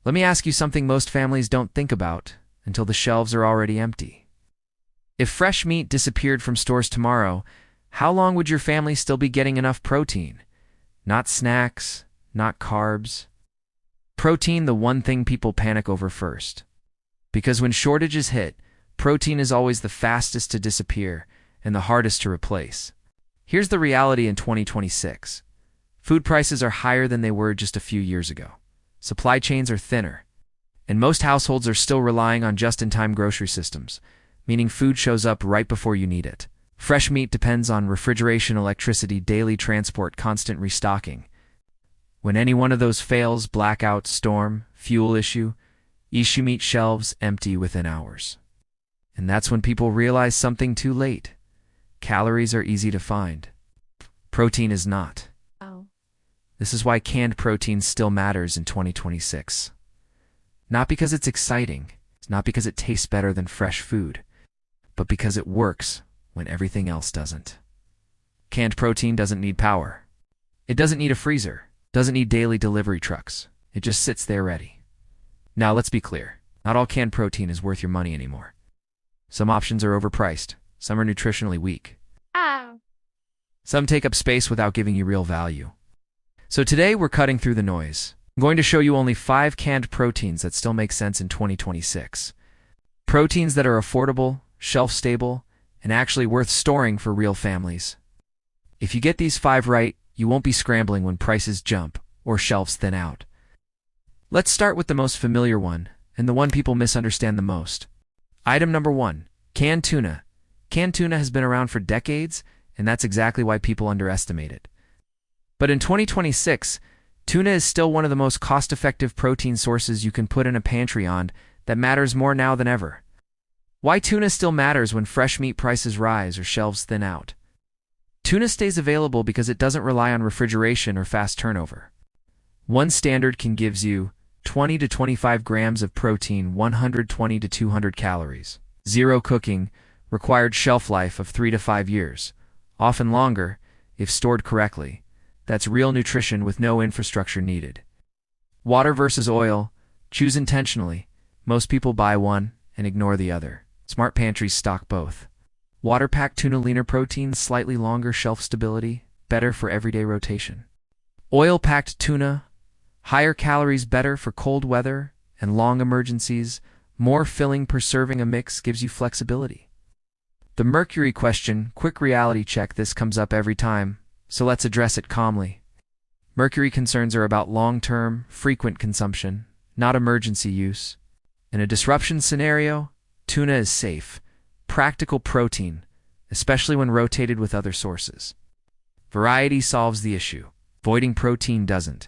Let me ask you something most families don't think about until the shelves are already empty. If fresh meat disappeared from stores tomorrow, how long would your family still be getting enough protein? Not snacks, not carbs. Protein, the one thing people panic over first. Because when shortages hit, protein is always the fastest to disappear and the hardest to replace. Here's the reality in 2026. Food prices are higher than they were just a few years ago. Supply chains are thinner, and most households are still relying on just-in-time grocery systems, meaning food shows up right before you need it. Fresh meat depends on refrigeration, electricity, daily transport, constant restocking. When any one of those fails, blackout, storm, fuel issue meat shelves empty within hours. And that's when people realize something too late. Calories are easy to find. Protein is not. Oh. This is why canned protein still matters in 2026. Not because it's exciting, not because it tastes better than fresh food, but because it works when everything else doesn't. Canned protein doesn't need power. It doesn't need a freezer, doesn't need daily delivery trucks. It just sits there ready. Now let's be clear, not all canned protein is worth your money anymore. Some options are overpriced, some are nutritionally weak. Ow. Some take up space without giving you real value. So today we're cutting through the noise. I'm going to show you only 5 canned proteins that still make sense in 2026. Proteins that are affordable, shelf-stable, and actually worth storing for real families. If you get these 5 right, you won't be scrambling when prices jump or shelves thin out. Let's start with the most familiar one, and the one people misunderstand the most. Item number 1, canned tuna. Canned tuna has been around for decades, and that's exactly why people underestimate it. But in 2026, tuna is still one of the most cost-effective protein sources you can put in a pantry that matters more now than ever. Why tuna still matters when fresh meat prices rise or shelves thin out. Tuna stays available because it doesn't rely on refrigeration or fast turnover. One standard can give you 20 to 25 grams of protein, 120 to 200 calories. Zero cooking, required shelf life of 3 to 5 years, often longer if stored correctly. That's real nutrition with no infrastructure needed. Water versus oil, choose intentionally. Most people buy one and ignore the other. Smart pantries stock both. Water-packed tuna, leaner protein, slightly longer shelf stability, better for everyday rotation. Oil-packed tuna, higher calories, better for cold weather and long emergencies, more filling per serving. A mix gives you flexibility. The mercury question, quick reality check. This comes up every time, so let's address it calmly. Mercury concerns are about long-term, frequent consumption, not emergency use. In a disruption scenario, tuna is safe, practical protein, especially when rotated with other sources. Variety solves the issue. Avoiding protein doesn't.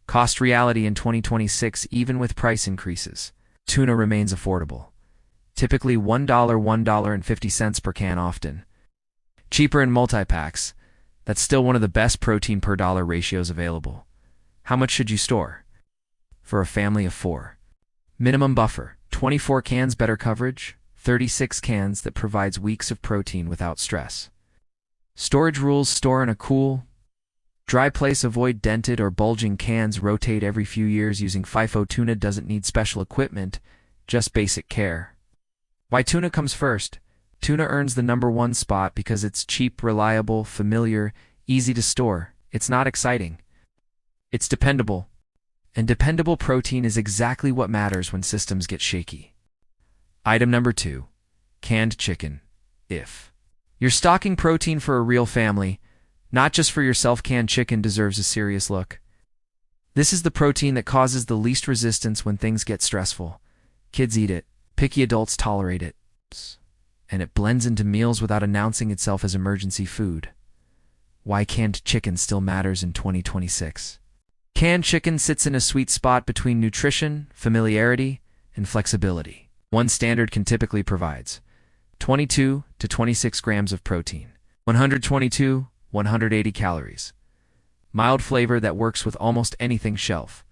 Cost reality in 2026, even with price increases, tuna remains affordable. Typically $1, $1.50 per can often. Cheaper in multi-packs. That's still one of the best protein per dollar ratios available. How much should you store? For a family of 4. Minimum buffer, 24 cans, better coverage, 36 cans that provides weeks of protein without stress. Storage rules, store in a cool, dry place, avoid dented or bulging cans, rotate every few years using FIFO. Tuna doesn't need special equipment, just basic care. Why tuna comes first? Tuna earns the #1 spot because it's cheap, reliable, familiar, easy to store. It's not exciting. It's dependable. And dependable protein is exactly what matters when systems get shaky. Item number 2, canned chicken. If you're stocking protein for a real family, not just for yourself, canned chicken deserves a serious look. This is the protein that causes the least resistance when things get stressful. Kids eat it, picky adults tolerate it, and it blends into meals without announcing itself as emergency food. Why canned chicken still matters in 2026. Canned chicken sits in a sweet spot between nutrition, familiarity, and flexibility. One standard can typically provides 22 to 26 grams of protein, 122, 180 calories. Mild flavor that works with almost anything shelf.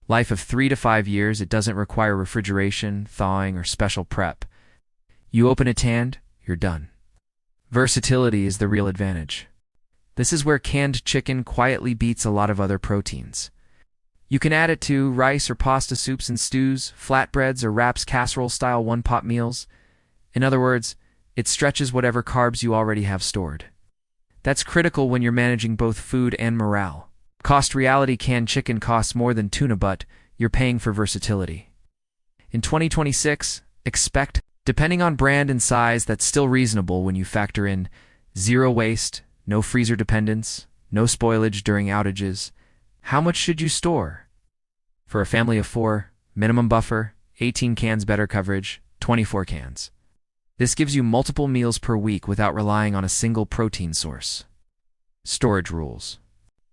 Life of 3 to 5 years, it doesn't require refrigeration, thawing, or special prep. You open a can, you're done. Versatility is the real advantage. This is where canned chicken quietly beats a lot of other proteins. You can add it to rice or pasta soups and stews, flatbreads or wraps, casserole-style one-pot meals. In other words, it stretches whatever carbs you already have stored. That's critical when you're managing both food and morale. Cost reality: canned chicken costs more than tuna, but you're paying for versatility. In 2026, expect, depending on brand and size, that's still reasonable when you factor in zero waste, no freezer dependence, no spoilage during outages. How much should you store? For a family of 4, minimum buffer, 18 cans, better coverage, 24 cans. This gives you multiple meals per week without relying on a single protein source. Storage rules.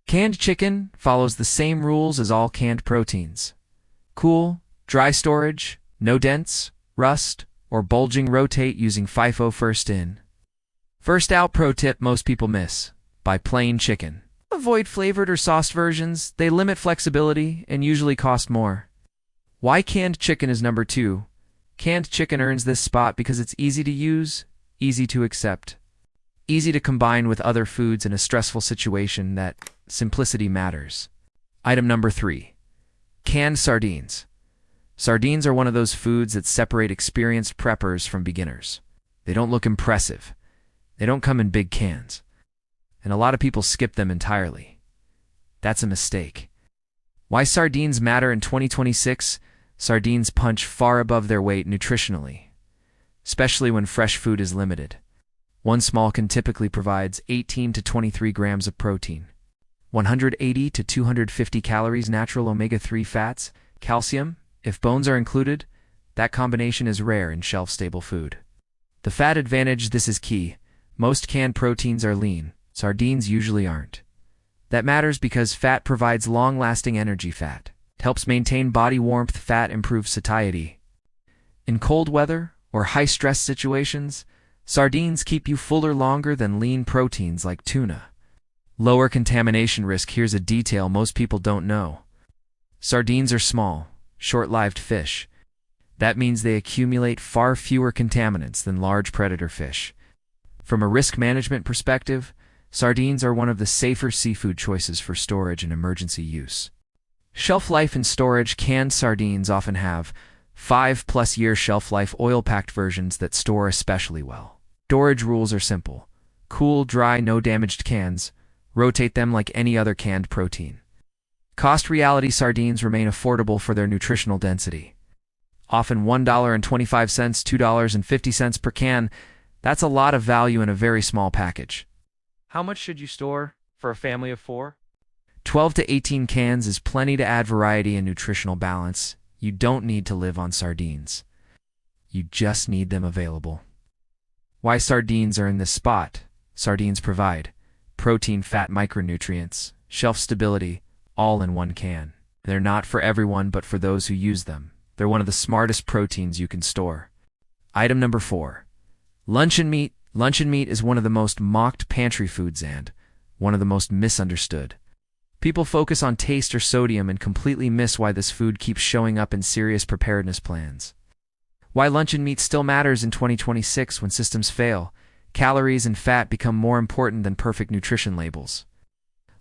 Canned chicken follows the same rules as all canned proteins. Cool, dry storage, no dents, rust, or bulging. Rotate using FIFO. First in, first out. Pro tip most people miss: buy plain chicken. Avoid flavored or sauced versions. They limit flexibility and usually cost more. Why canned chicken is number 2. Canned chicken earns this spot because it's easy to use, easy to accept, easy to combine with other foods in a stressful situation. That simplicity matters. Item number 3. Canned sardines. Sardines are one of those foods that separate experienced preppers from beginners. They don't look impressive. They don't come in big cans. And a lot of people skip them entirely. That's a mistake. Why sardines matter in 2026? Sardines punch far above their weight nutritionally, especially when fresh food is limited. One small can typically provides 18 to 23 grams of protein, 180 to 250 calories, natural omega-3 fats, calcium. If bones are included, that combination is rare in shelf-stable food. The fat advantage: this is key. Most canned proteins are lean. Sardines usually aren't. That matters because fat provides long-lasting energy. Fat helps maintain body warmth. Fat improves satiety. In cold weather or high-stress situations, sardines keep you fuller longer than lean proteins like tuna. Lower contamination risk. Here's a detail most people don't know. Sardines are small, short-lived fish. That means they accumulate far fewer contaminants than large predator fish. From a risk management perspective, sardines are one of the safer seafood choices for storage and emergency use. Shelf life and storage. Canned sardines often have 5+ year shelf life. Oil-packed versions that store especially well. Storage rules are simple: cool, dry, no damaged cans. Rotate them like any other canned protein. Cost reality: sardines remain affordable for their nutritional density. Often $1.25, $2.50 per can. That's a lot of value in a very small package. How much should you store for a family of 4? 12 to 18 cans is plenty to add variety and nutritional balance. You don't need to live on sardines. You just need them available. Why sardines are in this spot? Sardines provide protein, fat, micronutrients, shelf stability, all in one can. They're not for everyone, but for those who use them. They're one of the smartest proteins you can store. Item number 4. Luncheon meat. Luncheon meat is one of the most mocked pantry foods and one of the most misunderstood. People focus on taste or sodium and completely miss why this food keeps showing up in serious preparedness plans. Why luncheon meat still matters in 2026 when systems fail. Calories and fat become more important than perfect nutrition labels.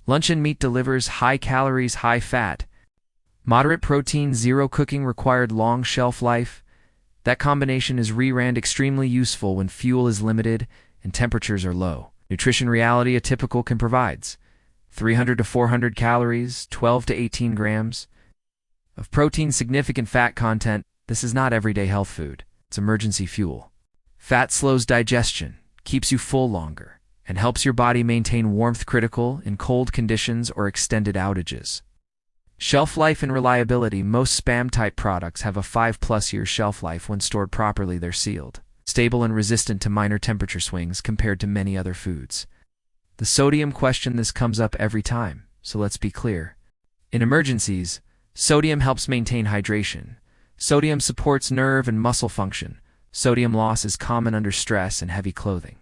Luncheon meat delivers high calories, high fat, moderate protein, zero cooking required, long shelf life. That combination is extremely useful when fuel is limited and temperatures are low. Nutrition reality: a typical can provides 300 to 400 calories, 12 to 18 grams of protein, significant fat content. This is not everyday health food. It's emergency fuel. Fat slows digestion, keeps you full longer, and helps your body maintain warmth, critical in cold conditions or extended outages. Shelf life and reliability: most spam-type products have a 5+ year shelf life. When stored properly, they're sealed, stable and resistant to minor temperature swings compared to many other foods. The sodium question: this comes up every time, so let's be clear. In emergencies, sodium helps maintain hydration. Sodium supports nerve and muscle function. Sodium loss is common under stress and heavy clothing.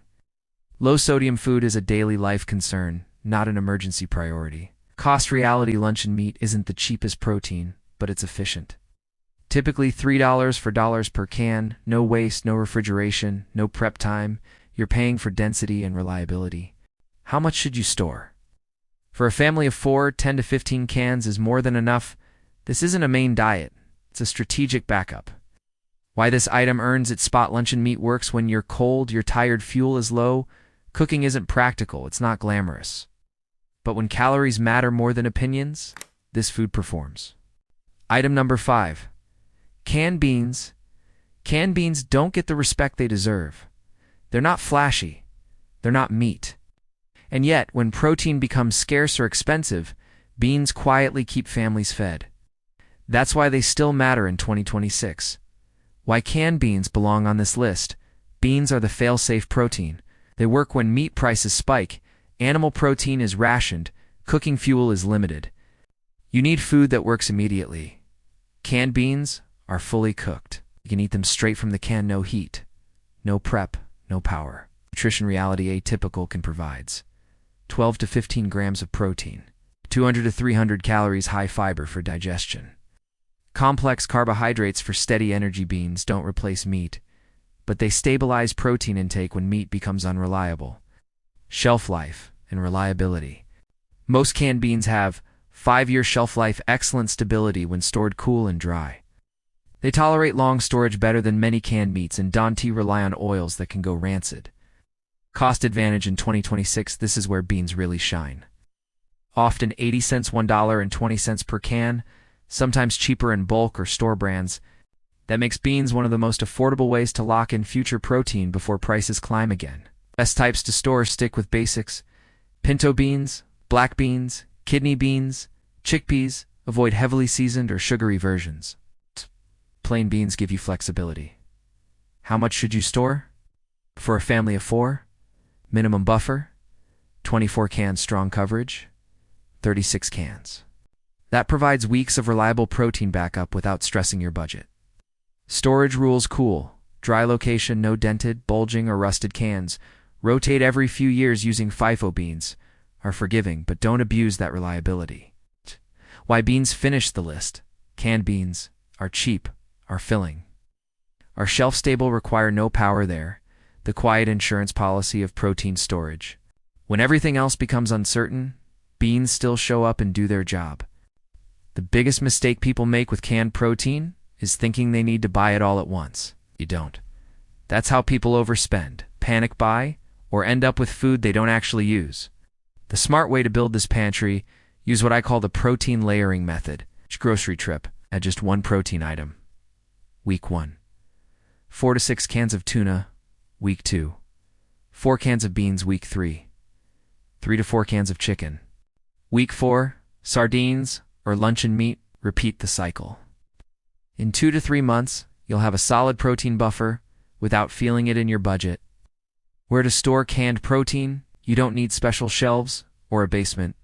Low sodium food is a daily life concern, not an emergency priority. Cost reality: luncheon meat isn't the cheapest protein, but it's efficient. Typically $3 for dollars per can, no waste, no refrigeration, no prep time. You're paying for density and reliability. How much should you store? For a family of 4, 10 to 15 cans is more than enough. This isn't a main diet, it's a strategic backup. Why this item earns its spot: luncheon meat works when you're cold, you're tired, fuel is low. Cooking isn't practical, it's not glamorous. But when calories matter more than opinions, this food performs. Item number 5. Canned beans. Canned beans don't get the respect they deserve. They're not flashy. They're not meat. And yet, when protein becomes scarce or expensive, beans quietly keep families fed. That's why they still matter in 2026. Why canned beans belong on this list. Beans are the fail-safe protein. They work when meat prices spike, animal protein is rationed, cooking fuel is limited. You need food that works immediately. Canned beans are fully cooked. You can eat them straight from the can, no heat, no prep, no power. Nutrition reality atypical can provides 12 to 15 grams of protein, 200 to 300 calories, high fiber for digestion. Complex carbohydrates for steady energy. Beans don't replace meat, but they stabilize protein intake when meat becomes unreliable. Shelf life and reliability. Most canned beans have 5-year shelf life, excellent stability when stored cool and dry. They tolerate long storage better than many canned meats and don't rely on oils that can go rancid. Cost advantage in 2026, this is where beans really shine. Often 80 cents, $1.20 per can, sometimes cheaper in bulk or store brands. That makes beans one of the most affordable ways to lock in future protein before prices climb again. Best types to store: stick with basics. Pinto beans, black beans, kidney beans, chickpeas. Avoid heavily seasoned or sugary versions. Plain beans give you flexibility. How much should you store? For a family of 4? Minimum buffer? 24 cans strong coverage? 36 cans. That provides weeks of reliable protein backup without stressing your budget. Storage rules: cool, dry location, no dented, bulging, or rusted cans. Rotate every few years using FIFO. Beans are forgiving, but don't abuse that reliability. Why beans finish the list. Canned beans are cheap, are filling, are shelf-stable, require no power. There, the quiet insurance policy of protein storage. When everything else becomes uncertain, beans still show up and do their job. The biggest mistake people make with canned protein is thinking they need to buy it all at once. You don't. That's how people overspend, panic buy, or end up with food they don't actually use. The smart way to build this pantry: use what I call the protein layering method. Each grocery trip, add just one protein item. Week 1. 4 to 6 cans of tuna. Week 2. 4 cans of beans. Week 3. 3 to 4 cans of chicken. Week 4. Sardines or luncheon meat. Repeat the cycle. In 2 to 3 months, you'll have a solid protein buffer without feeling it in your budget. Where to store canned protein? You don't need special shelves or a basement.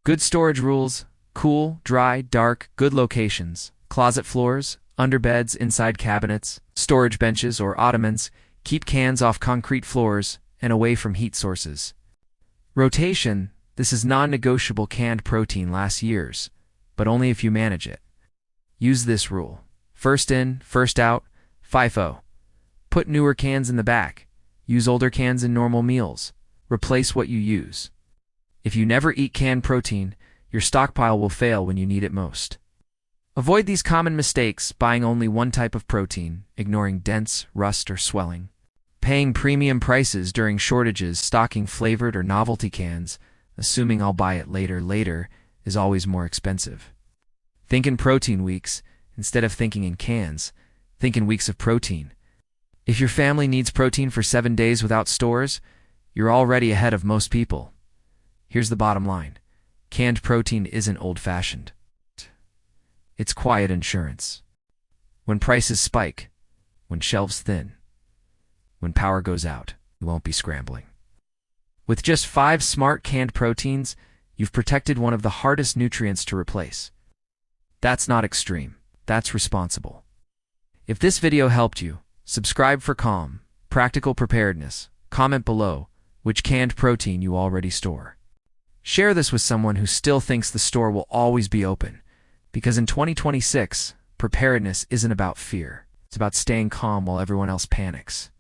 Good storage rules: cool, dry, dark, good locations, closet floors, underbeds, inside cabinets, storage benches or ottomans. Keep cans off concrete floors and away from heat sources. Rotation: this is non-negotiable. Canned protein lasts years, but only if you manage it. Use this rule: first in, first out. FIFO. Put newer cans in the back. Use older cans in normal meals. Replace what you use. If you never eat canned protein, your stockpile will fail when you need it most. Avoid these common mistakes: buying only one type of protein, ignoring dents, rust, or swelling, paying premium prices during shortages, stocking flavored or novelty cans, assuming I'll buy it later is always more expensive. Think in protein weeks instead of thinking in cans. Think in weeks of protein. If your family needs protein for 7 days without stores, you're already ahead of most people. Here's the bottom line: canned protein isn't old-fashioned. It's quiet insurance. When prices spike, when shelves thin, when power goes out, you won't be scrambling. With just 5 smart canned proteins, you've protected one of the hardest nutrients to replace. That's not extreme. That's responsible. If this video helped you, subscribe for calm, practical preparedness. Comment below which canned protein you already store. Share this with someone who still thinks the store will always be open, because in 2026, preparedness isn't about fear. It's about staying calm while everyone else panics.